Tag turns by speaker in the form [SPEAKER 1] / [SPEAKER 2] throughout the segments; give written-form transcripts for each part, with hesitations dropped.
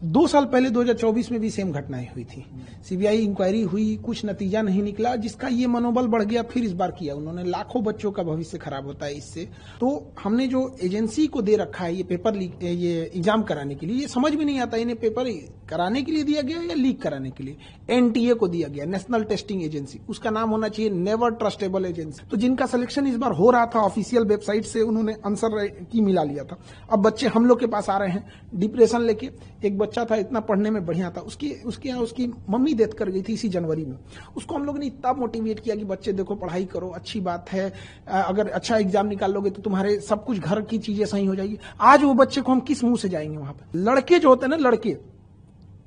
[SPEAKER 1] 2 साल पहले 2024 में भी सेम घटनाएं हुई थी। सीबीआई इंक्वायरी हुई, कुछ नतीजा नहीं निकला, जिसका ये मनोबल बढ़ गया। फिर इस बार किया उन्होंने। लाखों बच्चों का भविष्य खराब होता है इससे। तो हमने जो एजेंसी को दे रखा है ये पेपर लीक, ये एग्जाम कराने के लिए, ये समझ में नहीं आता इन्हें पेपर कराने के लिए दिया गया या लीक कराने के लिए। एनटीए को दिया गया, नेशनल टेस्टिंग एजेंसी। उसका नाम होना चाहिए नेवर ट्रस्टेबल एजेंसी। तो जिनका सिलेक्शन इस बार हो रहा था ऑफिशियल वेबसाइट से, उन्होंने आंसर की मिला लिया था। अब बच्चे हम लोग के पास आ रहे हैं डिप्रेशन लेके। एक बच्चा था, इतना पढ़ने में बढ़िया था, उसकी मम्मी डेथ कर गई थी इसी जनवरी में। उसको हम लोग ने इतना मोटिवेट किया कि बच्चे देखो पढ़ाई करो, अच्छी बात है, अगर अच्छा एग्जाम निकाल लोगे तो तुम्हारे सब कुछ घर की चीजें सही हो जाएगी। आज वो बच्चे को हम किस मुंह से जाएंगे वहां पे? लड़के जो होते हैं ना, लड़के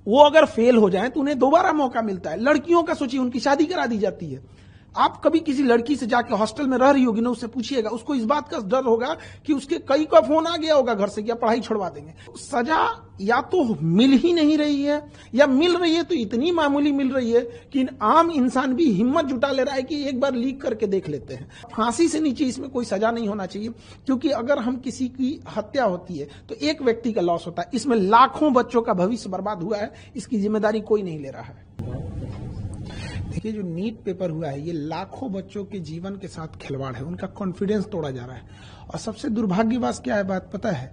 [SPEAKER 1] वो अगर फेल हो जाएं तो उन्हें दोबारा मौका मिलता है। लड़कियों का सोचिए, उनकी शादी करा दी जाती है। आप कभी किसी लड़की से जाके हॉस्टल में रह रही होगी ना, उससे पूछिएगा, उसको इस बात का डर होगा कि उसके कई का फोन आ गया होगा घर से, क्या पढ़ाई छुड़वा देंगे। सजा या तो मिल ही नहीं रही है, या मिल रही है तो इतनी मामूली मिल रही है कि आम इंसान भी हिम्मत जुटा ले रहा है कि एक बार लीक करके देख लेते हैं। फांसी से नीचे इसमें कोई सजा नहीं होना चाहिए, क्योंकि अगर हम किसी की हत्या होती है तो एक व्यक्ति का लॉस होता है। इसमें लाखों बच्चों का भविष्य बर्बाद हुआ है, इसकी जिम्मेदारी कोई नहीं ले रहा है। देखिए, जो नीट पेपर हुआ है ये लाखों बच्चों के जीवन के साथ खिलवाड़ है, उनका कॉन्फिडेंस तोड़ा जा रहा है। और सबसे दुर्भाग्यवश क्या है बात पता है,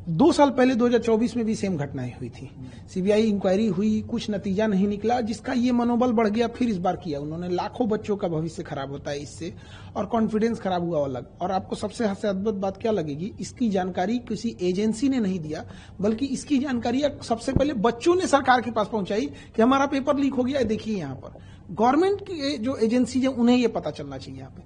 [SPEAKER 1] 2 साल पहले 2024 में भी सेम घटनाएं हुई थी। सीबीआई इंक्वायरी हुई, कुछ नतीजा नहीं निकला, जिसका ये मनोबल बढ़ गया। फिर इस बार किया उन्होंने। लाखों बच्चों का भविष्य खराब होता है इससे, और कॉन्फिडेंस खराब हुआ अलग। और आपको सबसे अद्भुत बात क्या लगेगी, इसकी जानकारी किसी एजेंसी ने नहीं दिया, बल्कि इसकी जानकारी सबसे पहले बच्चों ने सरकार के पास पहुंचाई कि हमारा पेपर लीक हो गया है, देखिए यहाँ पर। गवर्नमेंट की जो एजेंसी है उन्हें ये पता चलना चाहिए यहाँ पे।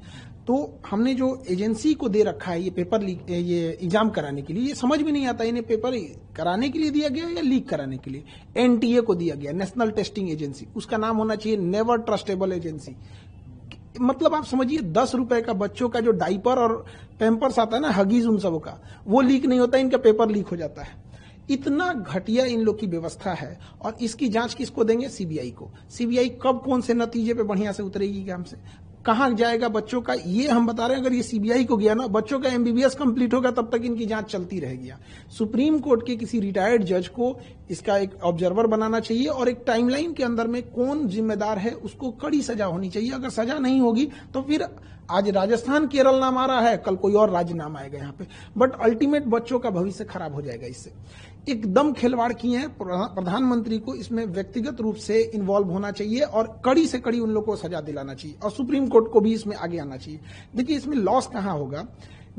[SPEAKER 1] तो हमने जो एजेंसी को दे रखा है ये पेपर लीक, ये एग्जाम कराने के लिए, ये समझ में नहीं आता इन्हें पेपर कराने के लिए दिया गया या लीक कराने के लिए। एनटीए को दिया गया, नेशनल टेस्टिंग एजेंसी। उसका नाम होना चाहिए नेवर ट्रस्टेबल एजेंसी। मतलब आप समझिए, 10 रुपए का बच्चों का जो डाइपर और पैम्पर्स आता है ना, हगीज उन सबों का, वो लीक नहीं होता, इनका पेपर लीक हो जाता है। इतना घटिया इन लोग की व्यवस्था है। और इसकी जांच किसको देंगे? सीबीआई को। सीबीआई कब कौन से नतीजे पे बढ़िया से उतरेगी काम से, कहां जाएगा बच्चों का, ये हम बता रहे हैं। अगर ये सीबीआई को गया ना, बच्चों का एमबीबीएस कंप्लीट होगा, तब तक इनकी जांच चलती रहेगी। सुप्रीम कोर्ट के किसी रिटायर्ड जज को इसका एक ऑब्जर्वर बनाना चाहिए, और एक टाइमलाइन के अंदर में कौन जिम्मेदार है उसको कड़ी सजा होनी चाहिए। अगर सजा नहीं होगी तो फिर आज राजस्थान केरल नाम आ रहा है, कल कोई और राज्य नाम आएगा यहाँ पे। बट अल्टीमेट बच्चों का भविष्य खराब हो जाएगा इससे। एकदम खिलवाड़ किए हैं। प्रधानमंत्री को इसमें व्यक्तिगत रूप से इन्वॉल्व होना चाहिए, और कड़ी से कड़ी उन लोगों को सजा दिलाना चाहिए, और सुप्रीम कोर्ट को भी इसमें आगे आना चाहिए। देखिए, इसमें लॉस कहां होगा,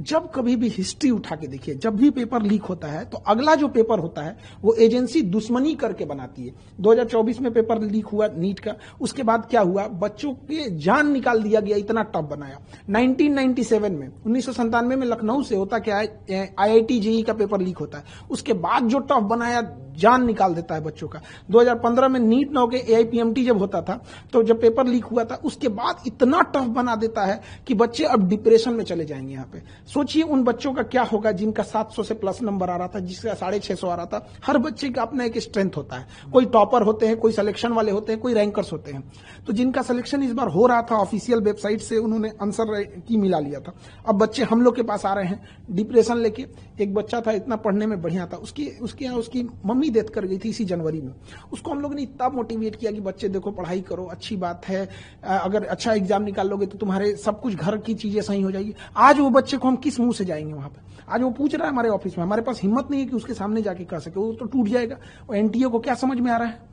[SPEAKER 1] जब कभी भी हिस्ट्री उठा के देखिए, जब भी पेपर लीक होता है तो अगला जो पेपर होता है वो एजेंसी दुश्मनी करके बनाती है। 2024 में पेपर लीक हुआ नीट का, उसके बाद क्या हुआ, बच्चों के जान निकाल दिया गया, इतना टफ बनाया। 1997 में 1997 में लखनऊ से होता क्या है, आईआईटी जेईई का पेपर लीक होता है, उसके बाद जो टफ बनाया, जान निकाल देता है बच्चों का। 2015 में नीट ना होके एआईपीएमटी जब होता था, तो जब पेपर लीक हुआ था, उसके बाद इतना टफ बना देता है कि बच्चे अब डिप्रेशन में चले जाएंगे। यहाँ पे सोचिए उन बच्चों का क्या होगा जिनका 700 से प्लस नंबर आ रहा था, जिसका 650 आ रहा था। हर बच्चे का अपना एक स्ट्रेंथ होता है, कोई टॉपर होते हैं, कोई सिलेक्शन वाले होते हैं, कोई रैंकर्स होते हैं। तो जिनका सिलेक्शन इस बार हो रहा था ऑफिशियल वेबसाइट से, उन्होंने आंसर की मिला लिया था। अब बच्चे हम लोग के पास आ रहे हैं डिप्रेशन लेके। एक बच्चा था, इतना पढ़ने में बढ़िया था, उसकी मम्मी डेथ कर गई थी इसी जनवरी में। उसको हम लोग ने इतना मोटिवेट किया कि बच्चे देखो पढ़ाई करो, अच्छी बात है, अगर अच्छा एग्जाम निकाल लोगे तो तुम्हारे सब कुछ घर की चीजें सही हो जाएगी। आज वो बच्चे को हम किस मुंह से जाएंगे वहां पे? आज वो पूछ रहा है हमारे ऑफिस में, हमारे पास हिम्मत नहीं है कि उसके सामने जाके कर सके, वो तो टूट जाएगा। और एनटीए को क्या समझ में आ रहा है?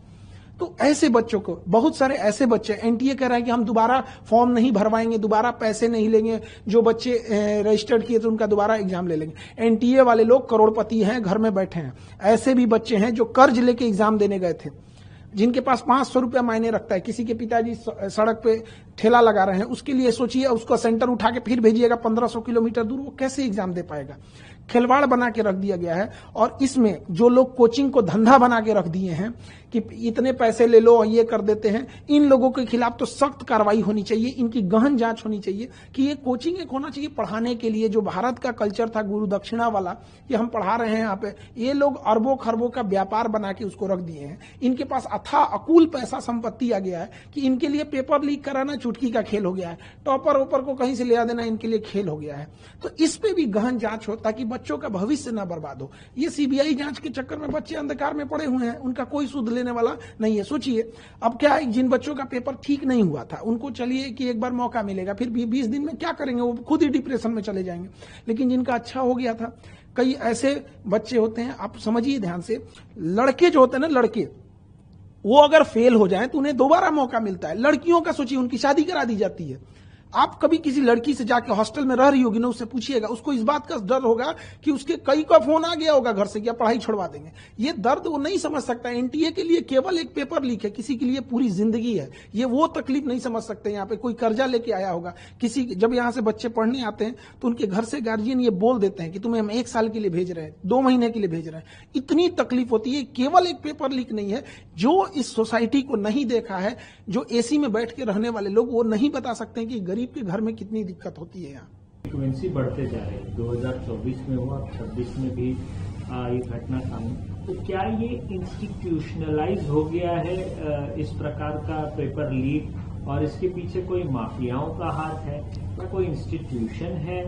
[SPEAKER 1] तो ऐसे बच्चों को, बहुत सारे ऐसे बच्चे, एनटीए कह रहा है कि हम दोबारा फॉर्म नहीं भरवाएंगे, दोबारा पैसे नहीं लेंगे, जो बच्चे रजिस्टर्ड किए थे उनका दोबारा एग्जाम ले लेंगे। एनटीए वाले लोग करोड़पति हैं, घर में बैठे हैं। ऐसे भी बच्चे हैं जो कर्ज लेके एग्जाम देने गए थे, जिनके पास 500 रुपया मायने रखता है। किसी के पिताजी सड़क पे ठेला लगा रहे हैं, उसके लिए सोचिए, उसको सेंटर उठा के फिर भेजिएगा 1500 किलोमीटर दूर, वो कैसे एग्जाम दे पाएगा? खिलवाड़ बना के रख दिया गया है। और इसमें जो लोग कोचिंग को धंधा बना के रख दिए हैं कि इतने पैसे ले लो और ये कर देते हैं, इन लोगों के खिलाफ तो सख्त कार्रवाई होनी चाहिए। इनकी गहन जांच होनी चाहिए कि ये कोचिंग एक होना चाहिए पढ़ाने के लिए। जो भारत का कल्चर था गुरु दक्षिणा वाला, ये हम पढ़ा रहे हैं यहाँ पे, ये लोग अरबों खरबों का व्यापार बना के उसको रख दिए हैं। इनके पास अथाह अकूल पैसा संपत्ति आ गया है कि इनके लिए पेपर लीक कराना चुटकी का खेल हो गया है, टॉपर ओपर को कहीं से ले आ देना इनके लिए खेल हो गया है। तो इस पे भी गहन जांच हो ताकि बच्चों का भविष्य ना बर्बाद हो। ये सीबीआई जांच के चक्कर में बच्चे अंधकार में पड़े हुए हैं, उनका कोई सुध लेने वाला नहीं है। सोचिए अब क्या है, जिन बच्चों का पेपर ठीक नहीं हुआ था उनको चलिए कि एक बार मौका मिलेगा, फिर 20 दिन में क्या करेंगे, वो खुद ही डिप्रेशन में चले जाएंगे। लेकिन जिनका अच्छा हो गया था, कई ऐसे बच्चे होते हैं, आप समझिए ध्यान से, लड़के जो होते हैं ना, लड़के वो अगर फेल हो जाएं तो उन्हें दोबारा मौका मिलता है। लड़कियों का सोचिए, उनकी शादी करा दी जाती है। आप कभी किसी लड़की से जाके हॉस्टल में रह रही होगी ना, उससे पूछिएगा, उसको इस बात का डर होगा कि उसके कई का फोन आ गया होगा घर से कि पढ़ाई छुड़वा देंगे। ये दर्द वो नहीं समझ सकता। एनटीए के लिए केवल एक पेपर लीक है, किसी के लिए पूरी जिंदगी है। ये वो तकलीफ नहीं समझ सकते। यहाँ पे कोई कर्जा लेके आया होगा, किसी जब यहाँ से बच्चे पढ़ने आते हैं तो उनके घर से गार्जियन ये बोल देते हैं कि तुम्हें हम 1 साल के लिए भेज रहे हैं, 2 महीने के लिए भेज रहे हैं। इतनी तकलीफ होती है। केवल एक पेपर लीक नहीं है। जो इस सोसाइटी को नहीं देखा है, जो एसी में बैठ के रहने वाले लोग, वो नहीं बता सकते कि गरीब के घर में कितनी दिक्कत होती है। यहाँ
[SPEAKER 2] फ्रीक्वेंसी बढ़ते जा रही है, 2024 में हुआ, 26 में भी ये घटना सामने। तो क्या ये इंस्टीट्यूशनलाइज हो गया है इस प्रकार का पेपर लीक, और इसके पीछे कोई माफियाओं का हाथ है या कोई इंस्टीट्यूशन है?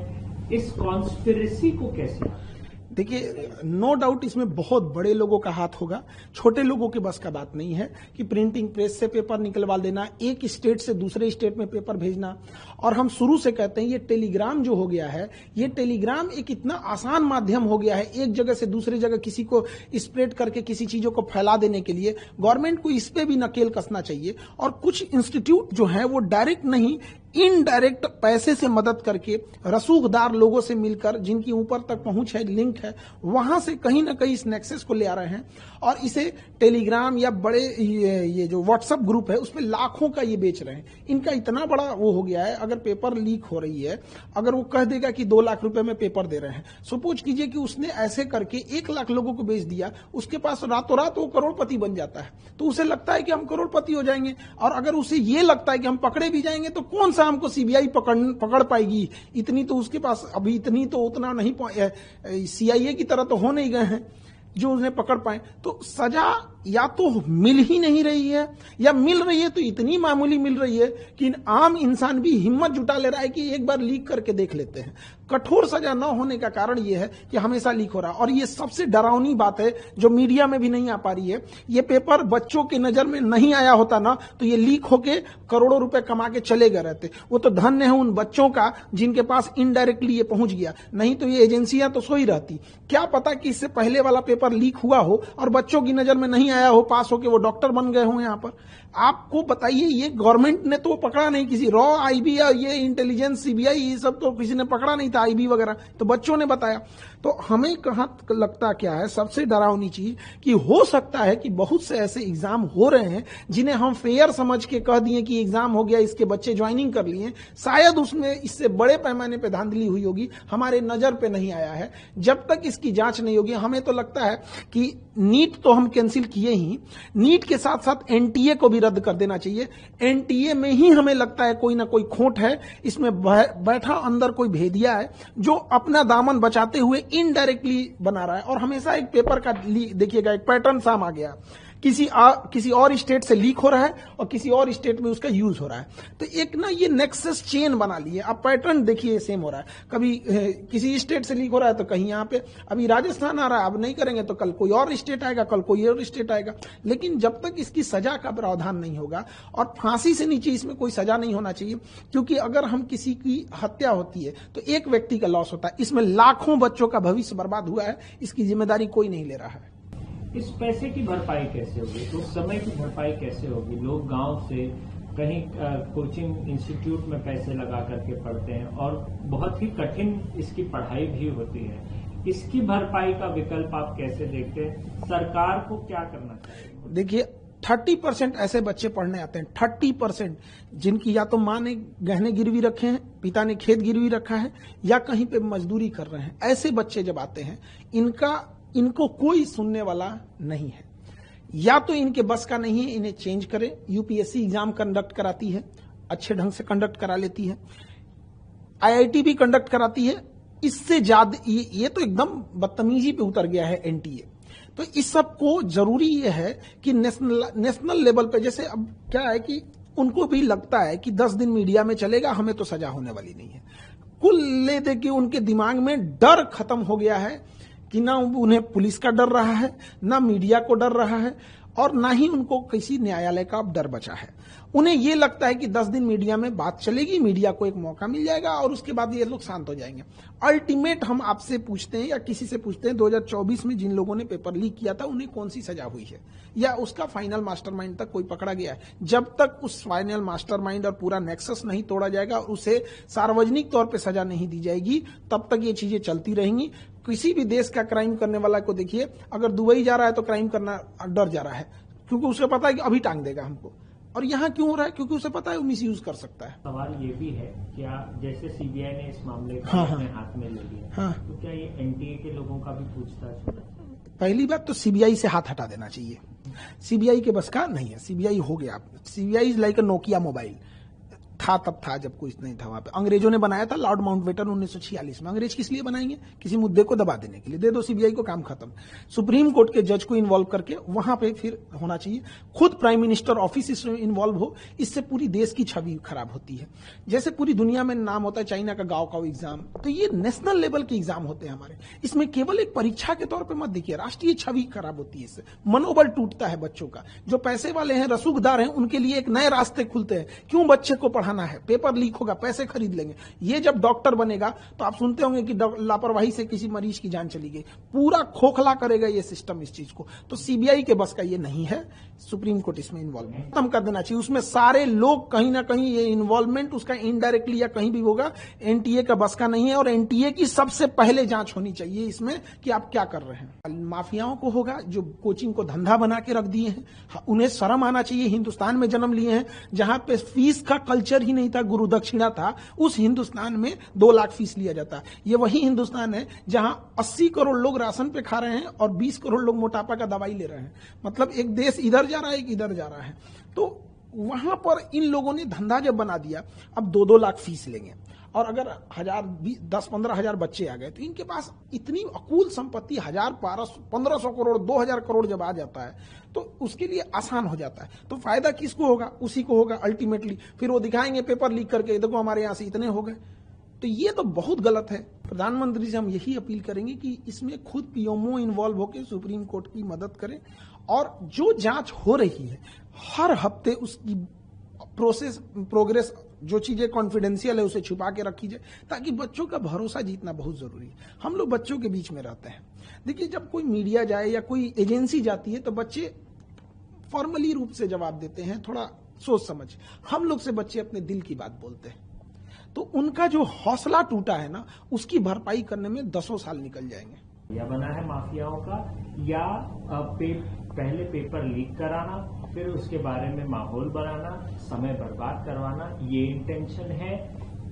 [SPEAKER 2] इस कॉन्स्पिरेसी को कैसे?
[SPEAKER 1] देखिए, नो डाउट इसमें बहुत बड़े लोगों का हाथ होगा, छोटे लोगों के बस का बात नहीं है कि प्रिंटिंग प्रेस से पेपर निकलवा देना, एक स्टेट से दूसरे स्टेट में पेपर भेजना। और हम शुरू से कहते हैं ये टेलीग्राम जो हो गया है, ये टेलीग्राम एक इतना आसान माध्यम हो गया है, एक जगह से दूसरी जगह किसी को स्प्रेड करके किसी चीजों को फैला देने के लिए। गवर्नमेंट को इस पे भी नकेल कसना चाहिए। और कुछ इंस्टीट्यूट जो है वो डायरेक्ट नहीं, इनडायरेक्ट पैसे से मदद करके, रसूखदार लोगों से मिलकर, जिनकी ऊपर तक पहुंच है, लिंक है, वहां से कहीं ना कहीं इस नेक्सस को ले आ रहे हैं। और इसे टेलीग्राम या बड़े ये जो व्हाट्सएप ग्रुप है उसमें लाखों का ये बेच रहे हैं। इनका इतना बड़ा वो हो गया है, अगर पेपर लीक हो रही है, अगर वो कह देगा कि 2 लाख रुपए में पेपर दे रहे हैं, सपोज कीजिए कि उसने ऐसे करके 1 लाख लोगों को बेच दिया, उसके पास रातों रात वो करोड़पति बन जाता है। तो उसे लगता है कि हम करोड़पति हो जाएंगे। और अगर उसे ये लगता है कि हम पकड़े भी जाएंगे तो कौन सा हमको सीबीआई पकड़ पाएगी, इतनी तो उसके पास अभी इतनी तो उतना नहीं, सीआईए की तरह तो हो नहीं गए हैं जो उन्हें पकड़ पाए। तो सजा या तो मिल ही नहीं रही है, या मिल रही है तो इतनी मामूली मिल रही है कि आम इंसान भी हिम्मत जुटा ले रहा है कि एक बार लीक करके देख लेते हैं। कठोर सजा न होने का कारण यह है कि हमेशा लीक हो रहा है। और ये सबसे डरावनी बात है जो मीडिया में भी नहीं आ पा रही है। ये पेपर बच्चों की नजर में नहीं आया होता ना, तो ये लीक होके करोड़ों रुपए कमा के चले गए रहते। वो तो धन्य है उन बच्चों का जिनके पास इनडायरेक्टली ये पहुंच गया, नहीं तो ये एजेंसियां तो सोई रहती। क्या पता कि इससे पहले वाला पेपर लीक हुआ हो और बच्चों की नजर में नहीं आया हो, पास होके वो डॉक्टर बन गए हो। यहाँ पर आपको बताइए, ये गवर्नमेंट ने तो पकड़ा नहीं, किसी रॉ आईबी या ये इंटेलिजेंस सीबीआई ये सब तो किसी ने पकड़ा नहीं था, आईबी वगैरह, तो बच्चों ने बताया। तो हमें कहां लगता क्या है सबसे डरावनी चीज, कि हो सकता है कि बहुत से ऐसे एग्जाम हो रहे हैं जिन्हें हम फेयर समझ के कह दिए कि एग्जाम हो गया, इसके बच्चे ज्वाइनिंग कर लिए, शायद उसमें इससे बड़े पैमाने पे धांधली हुई होगी, हमारे नजर पे नहीं आया है। जब तक इसकी जांच नहीं होगी, हमें तो लगता है कि नीट तो हम कैंसिल किए ही, नीट के साथ साथ एनटीए को भी रद्द कर देना चाहिए। एनटीए में ही हमें लगता है कोई ना कोई खोट है, इसमें बैठा अंदर कोई भेदिया है जो अपना दामन बचाते हुए इनडायरेक्टली बना रहा है। और हमेशा एक पेपर का देखिएगा एक पैटर्न साम आ गया, किसी और स्टेट से लीक हो रहा है और किसी और स्टेट में उसका यूज हो रहा है। तो एक ना ये नेक्सस चेन बना लिए। अब पैटर्न देखिए सेम हो रहा है, कभी किसी स्टेट से लीक हो रहा है तो कहीं यहाँ पे अभी राजस्थान आ रहा है, अब नहीं करेंगे तो कल कोई और स्टेट आएगा, कल कोई और स्टेट आएगा। लेकिन जब तक इसकी सजा का प्रावधान नहीं होगा, और फांसी से नीचे इसमें कोई सजा नहीं होना चाहिए, क्योंकि अगर हम किसी की हत्या होती है तो एक व्यक्ति का लॉस होता है, इसमें लाखों बच्चों का भविष्य बर्बाद हुआ है, इसकी जिम्मेदारी कोई नहीं ले रहा है।
[SPEAKER 2] इस पैसे की भरपाई कैसे होगी, तो समय की भरपाई कैसे होगी? लोग गांव से कहीं कोचिंग इंस्टीट्यूट में पैसे लगा करके पढ़ते हैं और बहुत ही कठिन इसकी पढ़ाई भी होती है। इसकी भरपाई का विकल्प आप कैसे देखते हैं? सरकार को क्या करना चाहिए?
[SPEAKER 1] देखिए, 30% ऐसे बच्चे पढ़ने आते हैं, 30% जिनकी या तो माँ ने गहने गिरवी रखे हैं, पिता ने खेत गिरवी रखा है, या कहीं पे मजदूरी कर रहे हैं। ऐसे बच्चे जब आते हैं, इनको कोई सुनने वाला नहीं है। या तो इनके बस का नहीं है, इन्हें चेंज करें। यूपीएससी एग्जाम कंडक्ट कराती है, अच्छे ढंग से कंडक्ट करा लेती है, आईआईटी भी कंडक्ट कराती है। इससे ज्यादा ये तो एकदम बदतमीजी पे उतर गया है एनटीए। तो इस सब को जरूरी ये है कि नेशनल लेवल पे, जैसे अब क्या है कि उनको भी लगता है कि 10 दिन मीडिया में चलेगा, हमें तो सजा होने वाली नहीं है। कुल ले दे के उनके दिमाग में डर खत्म हो गया है कि ना उन्हें पुलिस का डर रहा है, ना मीडिया को डर रहा है, और ना ही उनको किसी न्यायालय का अब डर बचा है। उन्हें यह लगता है कि 10 दिन मीडिया में बात चलेगी, मीडिया को एक मौका मिल जाएगा और उसके बाद ये लोग शांत हो जाएंगे। अल्टीमेट हम आपसे पूछते हैं या किसी से पूछते हैं, 2024 में जिन लोगों ने पेपर लीक किया था उन्हें कौन सी सजा हुई है या उसका फाइनल मास्टरमाइंड तक कोई पकड़ा गया है? जब तक उस फाइनल मास्टरमाइंड और पूरा नेक्सस नहीं तोड़ा जाएगा और उसे सार्वजनिक तौर पर सजा नहीं दी जाएगी, तब तक ये चीजें चलती रहेंगी। किसी भी देश का क्राइम करने वाला को देखिए, अगर दुबई जा रहा है तो क्राइम करना डर जा रहा है, क्योंकि उसे पता है कि अभी टांग देगा हमको। और यहाँ क्यों हो रहा है? क्योंकि उसे पता है वो मिस यूज कर सकता है।
[SPEAKER 2] सवाल ये भी है, क्या जैसे सीबीआई ने इस मामले को अपने हाथ में ले लिया, तो क्या ये एनटीए के लोगों का भी पूछताछ होगा?
[SPEAKER 1] पहली बात तो सीबीआई से हाथ हटा देना चाहिए। सीबीआई के बस का नहीं है, सीबीआई हो गया। CBI is like a Nokia mobile. था तब था जब कुछ नहीं था वहां पे। अंग्रेजों ने बनाया था लॉर्ड माउंटबेटन 1946 में। अंग्रेज किस लिए बनाएंगे? किसी मुद्दे को दबा देने के लिए। दे दो सीबीआई को, काम खत्म। सुप्रीम कोर्ट के जज को इन्वॉल्व करके वहां पे फिर होना चाहिए। खुद प्राइम मिनिस्टर ऑफिस इसमें इन्वॉल्व हो, इससे पूरी देश की छवि खराब होती है। जैसे पूरी दुनिया में नाम होता है चाइना का गांव का एग्जाम, तो ये नेशनल लेवल के एग्जाम होते हैं हमारे। इसमें केवल एक परीक्षा के तौर पर मत देखिए, राष्ट्रीय छवि खराब होती है इससे। मनोबल टूटता है बच्चों का। जो पैसे वाले हैं, रसूखदार हैं, उनके लिए एक नए रास्ते खुलते हैं। क्यों बच्चे को पढ़ाना है? पेपर लीक होगा, पैसे खरीद लेंगे। ये जब डॉक्टर बनेगा तो आप सुनते होंगे कि लापरवाही से किसी मरीज की जान चली गई। पूरा खोखला करेगा ये सिस्टम इस चीज को। तो सीबीआई के बस का ये नहीं है। सुप्रीम कोर्ट इसमें इन्वॉल्व खत्म कर देना चाहिए। उसमें सारे लोग कहीं ना कहीं ये इन्वॉल्वमेंट उसका इनडायरेक्टली या कहीं भी होगा, एनटीए का बस का नहीं है। और एनटीए की सबसे पहले जांच होनी चाहिए इसमें कि आप क्या कर रहे हैं। माफियाओं को होगा जो कोचिंग को धंधा बना के रख दिए हैं, उन्हें शर्म आना चाहिए। हिंदुस्तान में जन्म लिए हैं जहां पे फीस का कल्चर ही नहीं था, गुरु दक्षिणा था। उस हिंदुस्तान में 2 लाख फीस लिया जाता है। ये वही हिंदुस्तान है जहां 80 करोड़ लोग राशन पे खा रहे हैं और 20 करोड़ लोग मोटापा का दवाई ले रहे हैं। मतलब एक देश इधर जा रहा है, एक इधर जा रहा है। तो वहां पर इन लोगों ने धंधा जब बना दिया, अब 2-2 लाख फीस लेंगे। और अगर 10-15 हजार बच्चे आ गए तो इनके पास इतनी अकूल संपत्ति 1500 करोड़ 2000 करोड़ जब आ जाता है तो उसके लिए आसान हो जाता है। तो फायदा किसको होगा? उसी को होगा अल्टीमेटली। फिर वो दिखाएंगे पेपर लीक करके, देखो हमारे यहां से इतने हो गए। तो ये तो बहुत गलत है। प्रधानमंत्री से हम यही अपील करेंगे कि इसमें खुद पीएमओ इन्वॉल्व होकर सुप्रीम कोर्ट की मदद करें और जो जांच हो रही है हर हफ्ते उसकी प्रोग्रेस, जो चीजें कॉन्फिडेंशियल है उसे छुपा के रखी जाए, ताकि बच्चों का भरोसा जीतना बहुत जरूरी है। हम लोग बच्चों के बीच में रहते हैं। देखिए, जब कोई मीडिया जाए या कोई एजेंसी जाती है तो बच्चे फॉर्मली रूप से जवाब देते हैं, थोड़ा सोच समझ। हम लोग से बच्चे अपने दिल की बात बोलते हैं। तो उनका जो हौसला टूटा है ना, उसकी भरपाई करने में 10 साल निकल जाएंगे।
[SPEAKER 2] या बना है माफियाओं का, या पहले पेपर लीक कराना, फिर उसके बारे में माहौल बनाना, समय बर्बाद करवाना, ये इंटेंशन है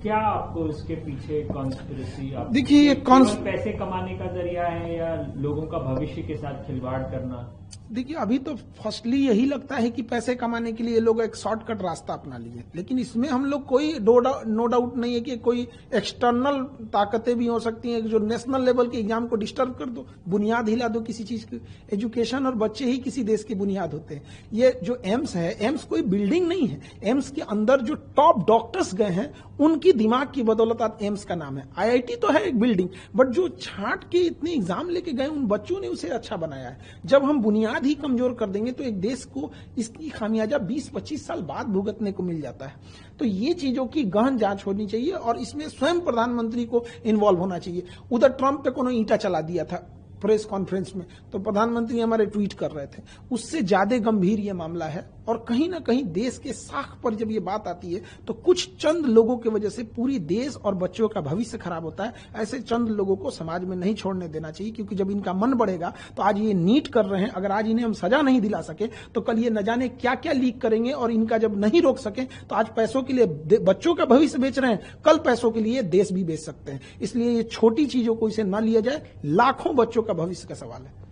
[SPEAKER 2] क्या? आपको इसके पीछे कॉन्स्पिरेसी,
[SPEAKER 1] देखिए,
[SPEAKER 2] पैसे कमाने का जरिया है या लोगों का भविष्य के साथ खिलवाड़ करना?
[SPEAKER 1] देखिए, अभी तो फर्स्टली यही लगता है कि पैसे कमाने के लिए लोग एक शॉर्टकट रास्ता अपना लिए, लेकिन इसमें हम लोग कोई नो डाउट नहीं है कि कोई एक्सटर्नल ताकतें भी हो सकती हैं जो नेशनल लेवल के एग्जाम को डिस्टर्ब कर दो, बुनियाद हिला दो किसी चीज की। एजुकेशन और बच्चे ही किसी देश की बुनियाद होते हैं। ये जो एम्स है, एम्स कोई बिल्डिंग नहीं है। एम्स के अंदर जो टॉप डॉक्टर्स गए हैं उनकी दिमाग की बदौलत आज एम्स का नाम है। आईआईटी तो है एक बिल्डिंग, बट जो छांट के इतने एग्जाम लेके गए उन बच्चों ने उसे अच्छा बनाया है। जब हम बुनियाद ही कमजोर कर देंगे तो एक देश को इसकी खामियाजा 20-25 साल बाद भुगतने को मिल जाता है। तो ये चीजों की गहन जांच होनी चाहिए और इसमें स्वयं प्रधानमंत्री को इन्वॉल्व होना चाहिए। उधर ट्रंप पे कोनो ईंटा चला दिया था प्रेस कॉन्फ्रेंस में, तो प्रधानमंत्री हमारे ट्वीट कर रहे थे। उससे ज्यादा गंभीर ये मामला है और कहीं ना कहीं देश के साख पर जब ये बात आती है तो कुछ चंद लोगों की वजह से पूरी देश और बच्चों का भविष्य खराब होता है। ऐसे चंद लोगों को समाज में नहीं छोड़ने देना चाहिए, क्योंकि जब इनका मन बढ़ेगा तो आज ये नीट कर रहे हैं, अगर आज इन्हें हम सजा नहीं दिला सके तो कल ये न जाने क्या क्या लीक करेंगे। और इनका जब नहीं रोक सके तो आज पैसों के लिए बच्चों का भविष्य बेच रहे हैं, कल पैसों के लिए देश भी बेच सकते हैं। इसलिए ये छोटी चीजों को इसे न लिया जाए, लाखों बच्चों का भविष्य का सवाल है।